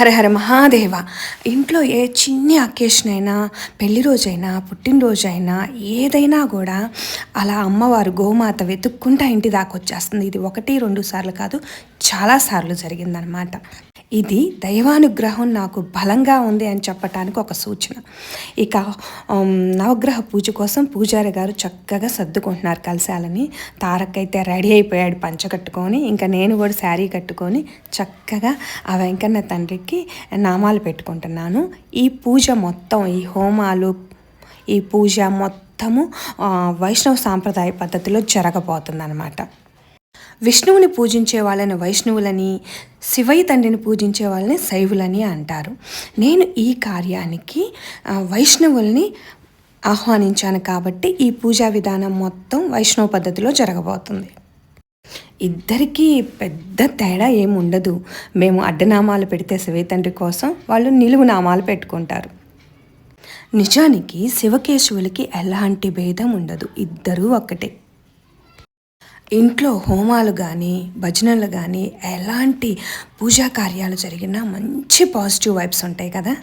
హర హర మహాదేవ. ఇంట్లో ఏ చిన్ని అకేషన్ అయినా, పెళ్లి రోజైనా, పుట్టినరోజైనా ఏదైనా కూడా అలా అమ్మవారు గోమాత వెతుక్కుంటా ఇంటి దాకా వచ్చేస్తుంది. ఇది 1-2 సార్లు కాదు, చాలాసార్లు జరిగిందనమాట. ఇది దైవానుగ్రహం నాకు బలంగా ఉంది అని చెప్పటానికి ఒక సూచన. ఇక నవగ్రహ పూజ కోసం పూజారి గారు చక్కగా సర్దుకుంటున్నారు కలశాలని. తారక్ అయితే రెడీ అయిపోయాడు పంచ కట్టుకొని, ఇంకా నేను కూడా శారీ కట్టుకొని చక్కగా ఆ వెంకన్న తండ్రికి నామాలు పెట్టుకుంటున్నాను. ఈ పూజ మొత్తం, ఈ హోమాలు, ఈ పూజ మొత్తము వైష్ణవ సాంప్రదాయ పద్ధతిలో జరగబోతుందన్నమాట. విష్ణువుని పూజించే వాళ్ళని వైష్ణవులని, శివయ్య తండ్రిని పూజించే వాళ్ళని శైవులని అంటారు. నేను ఈ కార్యానికి వైష్ణవుల్ని ఆహ్వానించాను కాబట్టి ఈ పూజా విధానం మొత్తం వైష్ణవ పద్ధతిలో జరగబోతుంది. ఇద్దరికీ పెద్ద తేడా ఏమి ఉండదు. మేము అడ్డనామాలు పెడితే శివయ్య తండ్రి కోసం, వాళ్ళు నిలువు నామాలు పెట్టుకుంటారు. నిజానికి శివకేశవులకి ఎలాంటి భేదం ఉండదు, ఇద్దరూ ఒక్కటే. ఇంట్లో హోమాలు కానీ, భజనలు కానీ, ఎలాంటి పూజా కార్యాలు జరిగినా మంచి పాజిటివ్ వైబ్స్ ఉంటాయి కదా.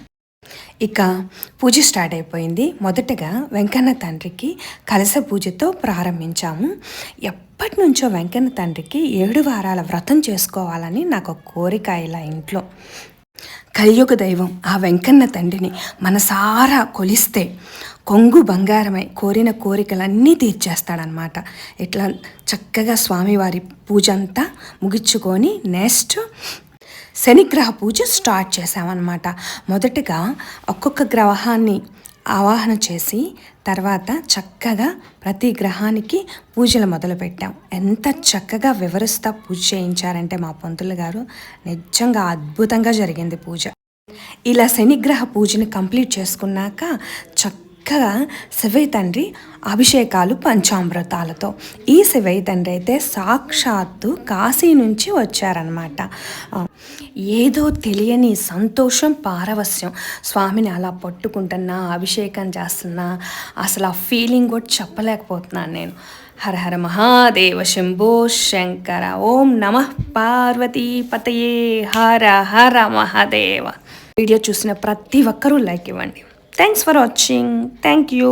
ఇక పూజ స్టార్ట్ అయిపోయింది. మొదటగా వెంకన్న తండ్రికి కలశ పూజతో ప్రారంభించాము. ఎప్పటి నుంచో వెంకన్న తండ్రికి 7 వారాల వ్రతం చేసుకోవాలని నాకు కోరిక. ఇలా ఇంట్లో కలియుగ దైవం ఆ వెంకన్న తండ్రిని మనసారా కొలిస్తే కొంగు బంగారమై కోరిన కోరికలన్నీ తీర్చేస్తాడనమాట. ఇట్లా చక్కగా స్వామివారి పూజ అంతా ముగించుకొని నెక్స్ట్ శనిగ్రహ పూజ స్టార్ట్ చేసామన్నమాట. మొదటగా ఒక్కొక్క గ్రహాన్ని ఆవాహన చేసి తర్వాత చక్కగా ప్రతి గ్రహానికి పూజలు మొదలుపెట్టాం. ఎంత చక్కగా వివరిస్తా పూజ చేయించారంటే మా పంతులు గారు, నిజంగా అద్భుతంగా జరిగింది పూజ. ఇలా శనిగ్రహ పూజని కంప్లీట్ చేసుకున్నాక చక్కగా శివయ్య తండ్రి అభిషేకాలు పంచామృతాలతో. ఈ శివయ్య తండ్రి అయితే సాక్షాత్తు కాశీ నుంచి వచ్చారనమాట. ఏదో తెలియని సంతోషం, పారవస్యం. స్వామిని అలా పట్టుకుంటున్నా, అభిషేకం చేస్తున్నా, అసలు ఆ ఫీలింగ్ కూడా చెప్పలేకపోతున్నాను నేను. హర హర మహాదేవ శంభో శంకర. ఓం నమః పార్వతీపతయే. హర హర మహాదేవ. వీడియో చూసిన ప్రతి ఒక్కరూ లైక్ ఇవ్వండి. Thanks for watching. Thank you.